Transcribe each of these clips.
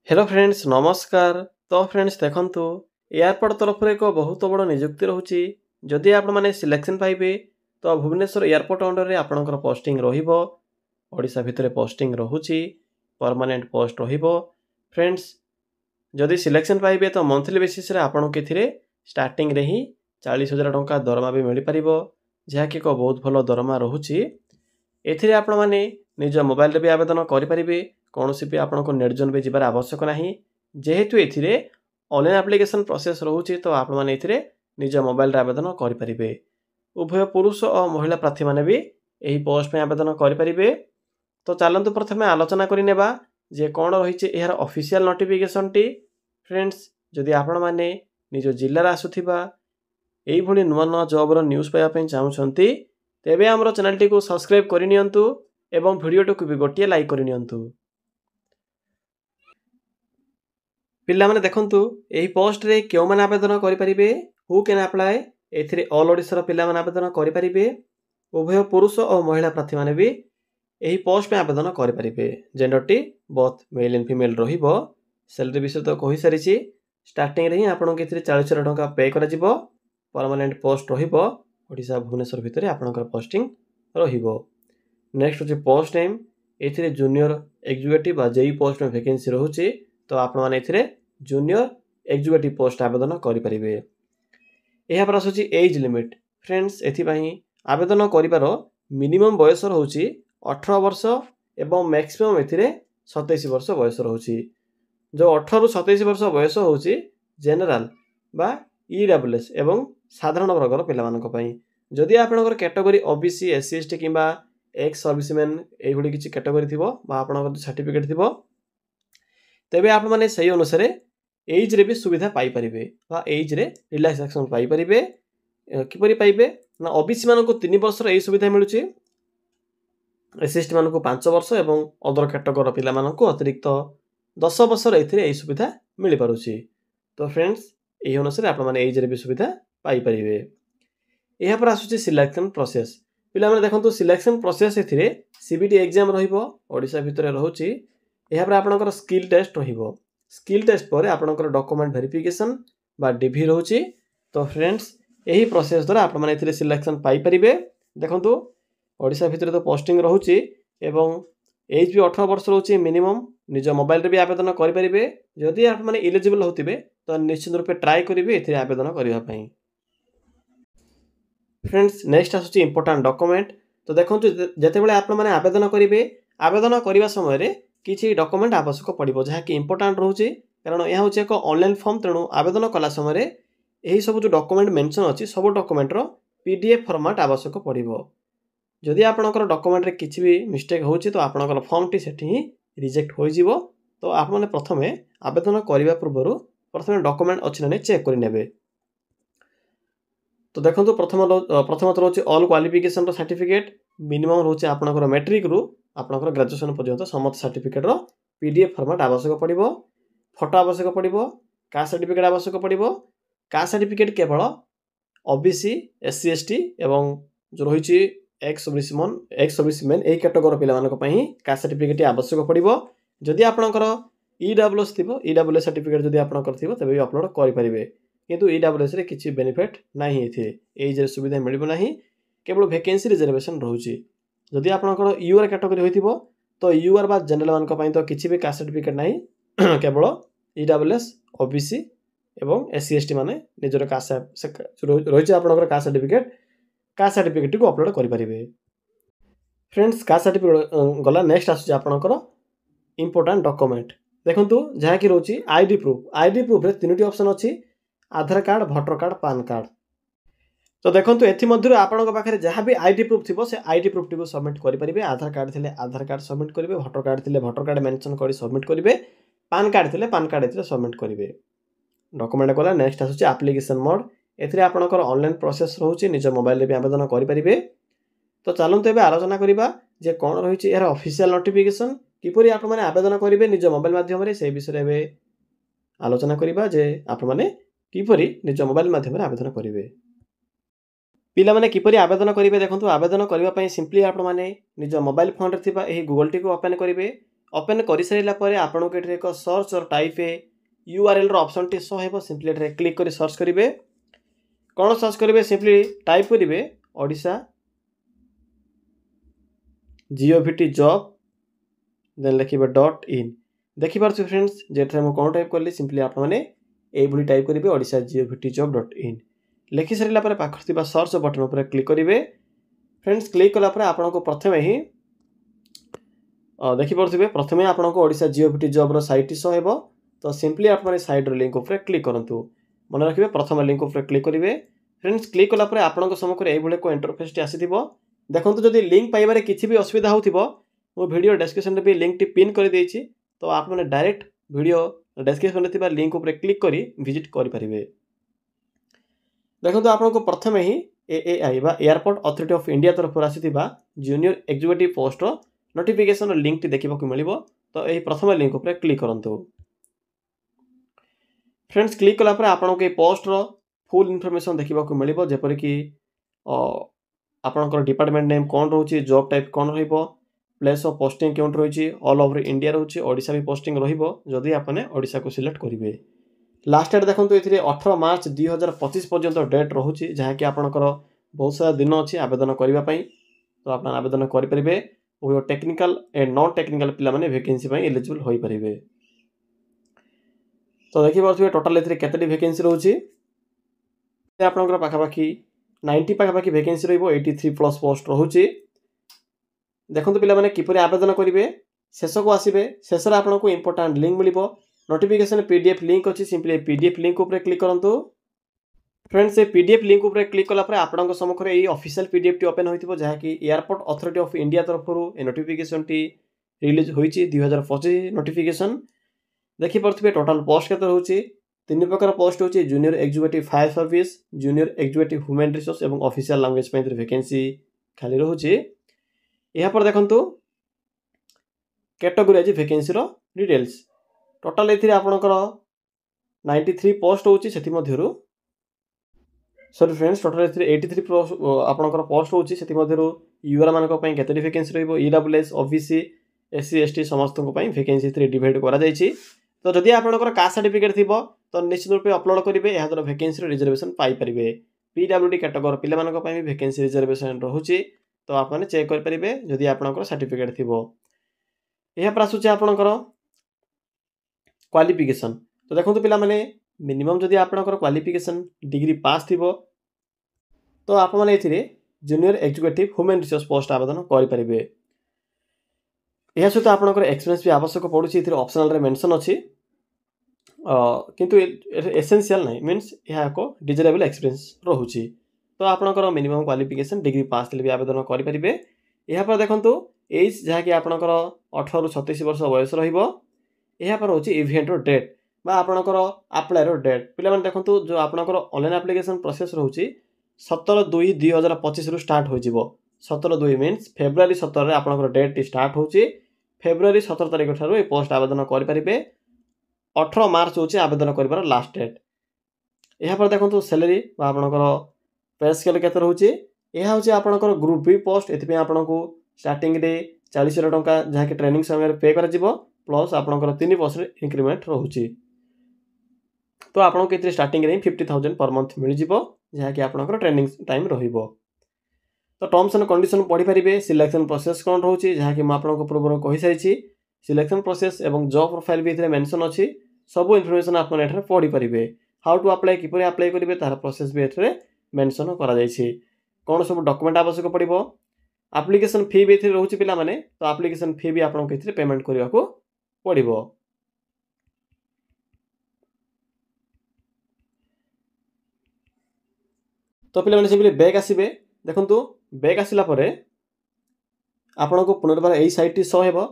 Hello friends नमस्कार। तो friends देखंतु एयरपोर्ट तरफ एक बहुत बड़ नियुक्ति रोचे। जदि आपण माने सिलेक्शन पाइबे तो भुवनेश्वर एयरपोर्ट अंडर रे आपणकर पोस्टिंग रहिबो। ओडिशा भितरे पोस्टिंग रहुची, परमानेंट पोस्ट रहिबो। फ्रेंड्स जदि सिलेक्शन पाइबे तो मंथली बेसिस रे आपण केथिरे स्टार्टिंग रे ही 40,000 टंका दरमा भी मिल पारिबो, जहा कि को बहुत भलो दरमा रहुची। एथिरे आपण माने निज मोबाइल रे भी आवेदन करि परिबे। कौनसी भी आपको नेटजोन भी जीवार आवश्यक नहीं, जेहेतु एथिरे ऑनलाइन एप्लिकेशन प्रोसेस रोचे। तो आपण माने एथिरे निज मोबाइल रे आवेदन करि परिबे। उभय पुरुष और महिला प्रार्थी माने भी एही पोस्ट पे आवेदन करि परिबे। तो चलंतु प्रथमे आलोचना करि नेबा जे कोन रहिचे एहार ऑफिशियल नोटिफिकेशन टी। फ्रेंड्स जदि आपण माने निज जिल्ला रा आसुथिबा एही भली नुवा नुवा जॉब रो न्यूज़ पाइबा पई चाहुछंती, तेबे हमरो चैनल टी को सब्सक्राइब करि नियंतु एवं वीडियो को भी गोटिए लाइक करि नियंतु। पिला माने देखंतु एही पोस्ट रे केउ माने आवेदन करि परिबे, हु कैन अप्लाई। एथिरे ऑल ओडिसा रो पिला माने आवेदन करि परिबे। उभय पुरुष और महिला प्रार्थी माने भी एही पोस्ट पे आवेदन करि परिबे। जेंडर टी बोथ मेल एंड फीमेल रहिबो। सैलरी विषय तो कहि सारिछि। स्टार्टिंग रे ही आपन के एथिरे 40,000 टंका पे करा जिवो। परमानेंट पोस्ट रहिबो। ओडिशा भुवनेश्वर भितरे आपनकर पोस्टिंग रहिबो। नेक्स्ट होचे पोस्ट नेम। एथिरे जूनियर एग्जीक्यूटिव बा जेई पोस्ट में वैकेंसी रहुची। तो आपण माने एथिरे जूनियर एग्जीक्यूटिव पोस्ट आवेदन करि परिबे। एहा पर आसुची एज लिमिट। फ्रेंड्स एथि पई आवेदन करिवारो मिनिमम बयस रहउची 18 वर्ष एवं मैक्सिमम एथिरे 27 वर्ष बयस रहउची। जो 18 रु 27 वर्ष बयस होउची जनरल बा ईडब्ल्यूएस एवं साधारण वर्गर पिला मानक पई। जदि आपनकर कैटेगरी ओबीसी एससी एसटी किबा एक्स सर्विसमैन एही भली किछि कैटेगरी थिबो बा आपनकर सर्टिफिकेट थिबो, तेबे आप माने सही अनुसार एज रे भी सुविधा पाई परिबे बा एज रे रिलैक्सेशन पाई परिबे। किपरि पाइबे ना ओबीसी मानको 3 वर्ष रे एही सुविधा मिलुची, एससी मानको 5 वर्ष एवं अदर कैटेगरी पिला मानको अतिरिक्त 10 वर्ष रे एथिरे एही सुविधा मिलि पारुची। तो फ्रेंड्स एही अनुसार आप माने एज रे भी सुविधा पाई परिबे। एहा पर आसुची सिलेक्शन प्रोसेस। पिला माने देखंतु सिलेक्शन प्रोसेस एथिरे सीबीटी एग्जाम रहिबो। ओडिशा भितरे रहउची। एहा पर आपनकर स्किल टेस्ट रहिबो। स्किल टेस्ट पर आपनकर डॉक्यूमेंट वेरिफिकेशन बा डीवी रहउची। तो फ्रेंड्स एही प्रोसेस द्वारा आप माने एथिरे सिलेक्शन पाई परिबे। देखंतु ओडिशा भितरे तो पोस्टिंग रहउची एवं एज भी 18 वर्ष रहउची मिनिमम। निज मोबाइल रे भी आवेदन करि परिबे। जदि आप माने एलिजिबल होतिबे तो निश्चित रूपे ट्राई करिवे एथिरे आवेदन करिवा पई। फ्रेंड्स नेक्स्ट आसुची इंपोर्टेंट डॉक्यूमेंट। तो देखंतु जते बेले आप माने आवेदन करिवे, आवेदन करिवा समय रे किछि डॉक्यूमेंट आवश्यक पड़िबो जहा कि इंपोर्टेंट रहउची। कारण यह होची एक ऑनलाइन फॉर्म, तेणु आवेदन कला समय रे एही सब जो डॉक्यूमेंट मेंशन अछि सब डॉक्यूमेंट रो पीडीएफ फॉर्मेट आवश्यक पड़िबो। जदि आपनकर डॉक्यूमेंट रे किछि भी मिस्टेक होउची तो आपनकर फॉर्म टी सेठी ही रिजेक्ट होई जिवो। तो आप माने प्रथमे आवेदन करिवा पूर्वरु प्रथमे डॉक्यूमेंट अछि ना नै चेक करि नेबे। तो देखंतु प्रथमत रहउची ऑल क्वालिफिकेशन रो सर्टिफिकेट। मिनिमम रहउची आपनकर मैट्रिक रु आपनकर ग्रेजुएशन पर्यंत समस्त सर्टिफिकेट रो पीडीएफ फॉर्मेट आवश्यक पड़िबो। फोटो आवश्यक पड़िबो। कास्ट सर्टिफिकेट आवश्यक पड़िबो। कास्ट सर्टिफिकेट केवल ओबीसी एससी एसटी एवं जो रहिछि एक्स सर्विसमैन एही कैटेगरी पिला मानक पई कास्ट सर्टिफिकेट आवश्यक पड़िबो। जदि आपनकर ईडब्ल्यूएस थिबो, ईडब्ल्यूएस सर्टिफिकेट जदि आपनकर थिबो तबे अपलोड करि परिबे। किंतु ईडब्ल्यूएस रे किछि बेनिफिट नाही एथिरे, एज रे सुविधा मिलिबो नाही, केवल वैकेंसी रिजर्वेशन रहउची। जदि आपनकर यूआर कैटेगरी होइथिबो तो यूआर बा जनरल मानक पई तो किछि भी कास्ट सर्टिफिकेट नाही, केवल ईडब्ल्यूएस ओबीसी एवं एससी एसटी माने निजर कास्ट रहिछि आपनकर कास्ट सर्टिफिकेट को अपलोड करि परिबे। फ्रेंड्स कास्ट सर्टिफिकेट गला। नेक्स्ट आसुछि आपनकर इंपोर्टेंट डॉक्यूमेंट। देखंतु जहा कि रहउछि आईडी प्रूफ। आईडी प्रूफ रे तीनोटी ऑप्शन अछि, Aadhaar card, voter card, PAN card. तो देखंतु एथि मध्यरु आपनक पाखरे जहा भी आईडी प्रूफ थिबो से आईडी प्रूफ टी को सबमिट करि परिबे। आधार कार्ड थिले आधार कार्ड सबमिट करिवे, वोटर कार्ड थिले वोटर कार्ड मेंशन करि सबमिट करिवे, पैन कार्ड थिले पैन कार्ड एथिरे सबमिट करिवे। डॉक्यूमेंट गला। नेक्स्ट आसुछि एप्लीकेशन मोड। एथिरे आपनकर ऑनलाइन प्रोसेस रहउछि, निज मोबाइल रे भी आवेदन करि परिबे। तो चलंतु एबे आलोचना करिबा जे कोन रहिछि एहर ऑफिशियल नोटिफिकेशन, किपरि आप माने आवेदन करिवे निज मोबाइल माध्यम रे। से विषय रे एबे आलोचना करिबा जे आप माने किपरि निज मोबाइल माध्यम रे आवेदन करिवे। पिला माने किपरि आवेदन करिवे। देखंतु आवेदन करिवा पई सिंपली आप माने निज मोबाइल फोन रे थिबा एही गूगल टी को ओपन करिवे। ओपन कर सारा पर आपको ये एक सर्च और type URL option T show हो सिंपली ये क्लिक कर सर्च करेंगे कौन सर्च करेंगे सिंपली टाइप करेंगे ओडिशा GOVT जॉब देन लिखे .in देखिए फ्रेंड्स जेठे मुझे कौन टाइप कली सिंपली आपने ये टाइप करेंगे ओडिशा GOVT जॉब .in लिखि सारा पर पाखर सर्च बटन पर क्लिक करेंगे फ्रेंड्स क्लिक कलापर आपको प्रथम ही देखिपे प्रथम आपको Odisha GOVT job site show हो तो सिंपली आप साइड लिंक उपर क्लिक करूँ मन रखिए प्रथम लिंक उपर क्लिक करेंगे फ्रेंड्स क्लिक कलापर आपको सम्मुखें ये को इंटरफेस टी आसी देखो जदि लिंक पाइबार किसी भी असुविधा हो वीडियो डिस्क्रिप्शन भी लिंक टी पिन कर देछि तो आप डायरेक्ट वीडियो डिस्क्रिप्शन में लिंक उपर क्लिक कर विजिट करेंगे देखो आपको प्रथम ही AAI बा एयरपोर्ट अथॉरिटी ऑफ इंडिया तरफ आसी junior executive post notification link T देखा मिल तो यही प्रथम लिंक उपर क्लिक करूँ फ्रेंड्स क्लिक कलापर आपको ये पोस्टर फुल इनफॉरमेशन देखा मिल जपरिक आपंकर डिपार्टमेंट नेम कौन रोचे जॉब टाइप कौन प्लेस ऑफ पोस्टिंग क्यों रही ऑल ओवर इंडिया रोचे ओडिशा भी पोस्टिंग रही आपने ओडिशा को सिलेक्ट करेंगे लास्ट डेट देखो ये 18 मार्च 2025 पर्यंत डेट रोचे जहाँकि आपंकर बहुत सारा दिन अच्छी आवेदन करने तो आप आवेदन करेंगे वो टेक्निकल एंड नॉन टेक्निकल पिला वैकेंसी एलिजिबल हो पारे तो देखिए टोटाल ये वैकेंसी रोचे आपंकर पाखापाखि 90 पाखापाखि वैकेंसी रही पोस्ट रोचे देखो पे किपर आवेदन करेंगे शेष को आसवे शेष आपको इंपोर्टाट लिंक मिल नोटिफिकेशन PDF लिंक अच्छी सिंपली PDF लिंक उपर क्लिक करूँ फ्रेंड्स ये PDF लिंक उपर क्लिक कलापर आपंक सम्मुखें ये ऑफिशियल PDF टी ओपन हो जहाँकि एयरपोर्ट अथॉरिटी ऑफ इंडिया तरफ ए नोटिफिकेशन टी रिलीज होती 2025 नोटिफिकेशन देखिपे टोटाल पोस्ट के रोचे 3 प्रकार पोस्ट होची junior executive fire service junior executive human resource और ऑफिशियल लैंग्वेज वैकेंसी खाली रोचे यहाँ देखो कैटेगरी आज वैकेंसी डिटेल्स टोटाल ये आपंकर 93 पोस्ट होची सॉरी फ्रेंड्स टोटाल 83 आपंकर पोस्ट होची यूआर मानक केतोटी वैकेंसी रहिबो EWS OBC SC ST समस्त वैकेंसी डिवाइड करा जायछि तो जदि आपंकर कास्ट सर्टिफिकेट थिबो तो निश्चित रूप अपलोड करेंगे यहाँ द्वारा vacancy reservation Piper PWD category पिला मानक भी वैकेंसी रिजर्वेशन रोचे तो आपने चेक करेंगे जदि आपंकर सर्टिफिकेट थिबो यहाँ पर आसूचे आपंकर क्वालिफिकेशन तो देखो पिला माने मिनिमम जदि आपंकर क्वालिफिकेशन डिग्री पास थी तो आपने junior executive human resource post आवेदन करेंगे यह सहित आपंकर एक्सपीरियंस भी आवश्यक पड़ुछि ऑप्शनल मेंशन अच्छी किंतु एसेंशियल नहीं मीन्स यह एक डिजायरेबल एक्सपीरियंस रोचे तो आपंकर मिनिमम क्वालिफिकेशन डिग्री पास भी आवेदन करेंगे यहाँ पर देखो एज जहाँकि आपंकर 18 ରୁ 36 वर्ष बयस यहाँ पर हूँ इवेंट डेट बा आपंकर आप्लायर डेट पे देखो जो आपंकर ऑनलाइन एप्लिकेशन प्रोसेस रोचे 17/2/2025 रु स्टार्ट हो 17/2 मीन्स फेब्रुआरी 17 आपंकर डेट स्टार्ट हो फेब्रुआरी 17 तारिख ठार पोस्ट आवेदन करेंगे 18 मार्च हूँ आवेदन कर लास्ट डेट यहाँ पर देखो सैलरी आपंकर पे स्केल के रोचे यह हूँ आपंकर ग्रुप बी पोस्ट ये आपको स्टार्टिंग 40,000 टंका जहाँकि ट्रेनिंग समय पे कर प्लस आपंकर 3% इंक्रीमेंट रोचे तो आपको ये स्टार्टिंग 50,000 पर मंथ मिल जहाँकि आपंकर ट्रेनिंग टाइम रहिबो तो टर्म्स एंड कंडीशन पढ़ी पारे सिलेक्शन प्रोसेस कौन रोचे जहाँकि मुझे पूर्व कही सारी सिलेक्शन प्रोसेस और जॉब प्रोफाइल भी ये मेंशन अच्छी सब इनफॉरमेशन आप पढ़ी पारे हाउ टू अप्लाई किपर अप्लाई करेंगे तार प्रोसेस भी ये मेंशन करा कौन सब डॉक्यूमेंट आवश्यक पड़ो एप्लिकेशन फी भी रोचे पिला माने तो एप्लिकेशन फी भी आपको ये पेमेंट करने को पड़ो तो पे सिंपली बैक आसवे देखो बैक आसला आपको पुनर्बार यही साइट शो हो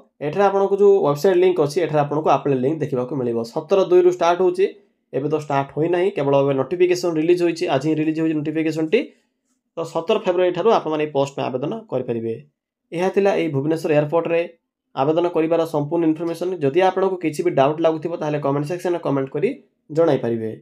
आपको जो वेबसाइट लिंक अच्छी एठार आपको अप्लाई लिंक देखा मिल 17/2 रु स्टार्ट होची एबे तो स्टार्ट होई नहीं केवल नोटिफिकेशन रिलीज होती आज ही रिलीज होती नोटिफिकेशन टी तो 17 फेब्रुआरी ठार आपने पोस्ट में आवेदन करेंगे यह भुवनेश्वर एयरपोर्ट रे आवेदन कर संपूर्ण इनफॉरमेशन जदि आपको किसी भी डाउट लगुव कमेंट सेक्शन में कमेंट कर जणाई पारे।